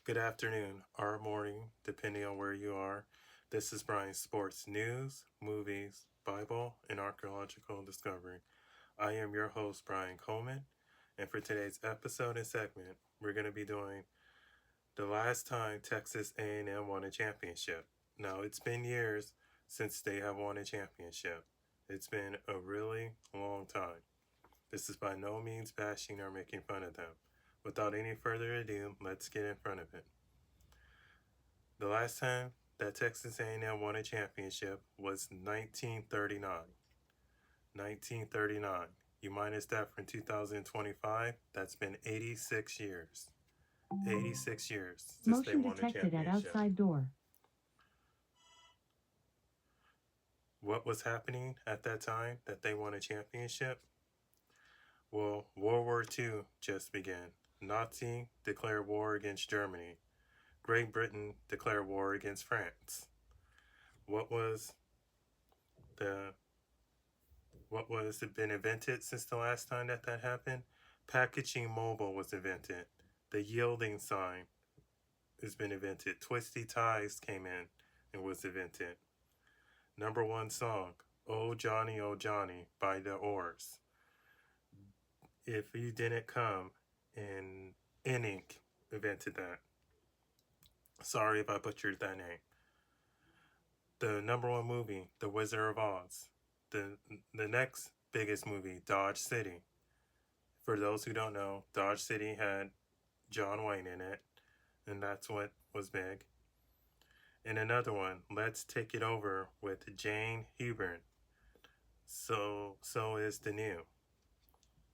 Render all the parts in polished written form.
good afternoon, or morning, depending on where you are. This is Brian's Sports News, Movies, Bible, and Archaeological Discovery. I am your host, Brian Coleman, and for today's episode and segment, we're going to be doing the last time Texas A&M won a championship. Now, it's been years since they have won a championship. It's been a really long time. This is by no means bashing or making fun of them. Without any further ado, let's get in front of it. The last time that Texas A&M won a championship was 1939. 1939. You minus that from 2025, that's been 86 years. 86 years since they Motion won a detected at championship. outside door. What was happening at that time that they won a championship? Well, World War II just began. Nazi declared war against Germany. Great Britain declared war against France. What was the what was it been invented since the last time that happened? Packaging mobile was invented. The yielding sign has been invented. Twisty ties came in and was invented. Number one song, Oh Johnny, by the Oars. If You Didn't Come, and Inink invented that. Sorry if I butchered that name. The number one movie, The Wizard of Oz. The next biggest movie, Dodge City. For those who don't know, Dodge City had John Wayne in it, and that's what was big. And another one, Let's Take It Over with Jane Hubern. So is the new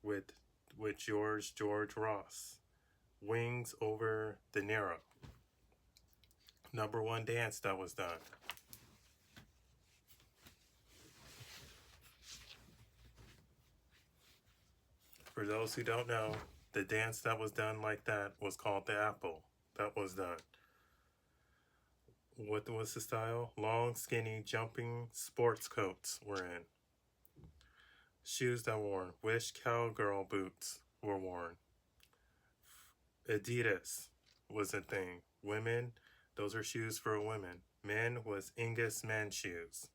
with George Ross. Wings Over the Narrow. Number one dance that was done. For those who don't know, the dance that was done like that was called the apple. That was done. What was the style? Long, skinny, jumping sports coats were in. Shoes that were worn. Wish cowgirl boots were worn. Adidas was a thing. Women, those are shoes for women. Men was Angus men shoes.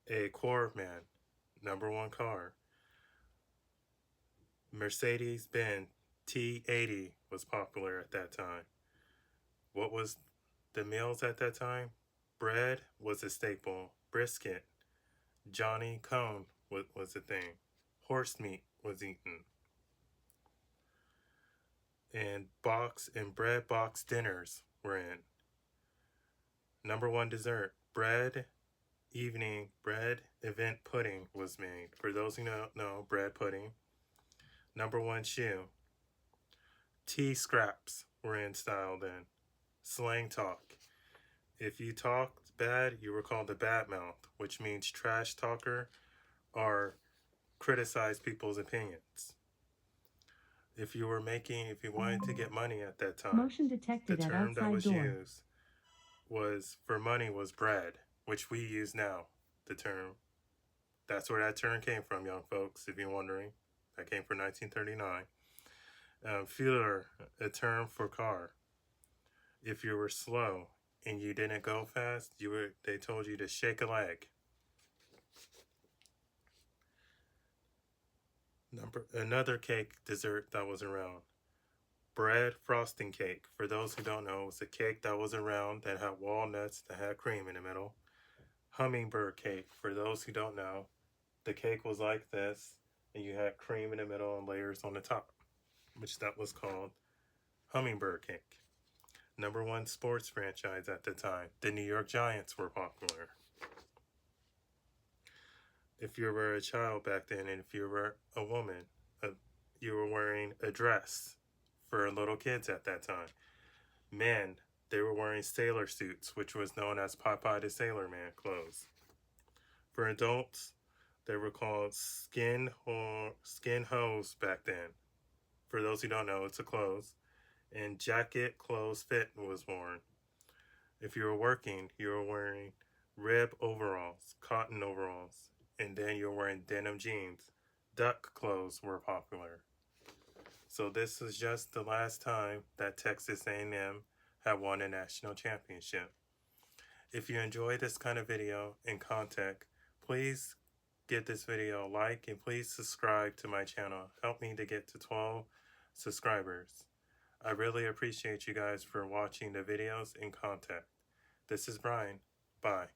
A Corvette, number one car. Mercedes-Benz T80 was popular at that time. What was the meals at that time? Bread was a staple. Brisket. Johnny Cone was a thing. Horse meat was eaten. And bread box dinners were in. Number one dessert, bread event pudding was made. For those who don't know, bread pudding. Number one shoe. Tea scraps were in style then. Slang talk. If you talked bad, you were called a bad mouth, which means trash talker or criticize people's opinions. If you wanted to get money at that time, Motion the detected at term that outside was door. used for money was bread, which we use now. The term. That's where that term came from, young folks, if you're wondering. That came from 1939. Führer, a term for car. If you were slow and you didn't go fast, they told you to shake a leg. Another cake dessert that was around. Bread frosting cake. For those who don't know, it was a cake that was around that had walnuts that had cream in the middle. Hummingbird cake. For those who don't know, the cake was like this, and you had cream in the middle and layers on the top, which that was called hummingbird cake. Number one sports franchise at the time, the New York Giants were popular. If you were a child back then, and if you were a woman, you were wearing a dress for little kids at that time. Men, they were wearing sailor suits, which was known as Popeye the Sailor Man clothes. For adults, they were called skin hose back then. For those who don't know, it's a clothes. And jacket clothes fit was worn. If you were working, you were wearing rib overalls, cotton overalls, and then you were wearing denim jeans. Duck clothes were popular. So this was just the last time that Texas A&M had won a national championship. If you enjoy this kind of video and content, please give this video a like and please subscribe to my channel. Help me to get to 12 subscribers. I really appreciate you guys for watching the videos and content. This is Brian. Bye.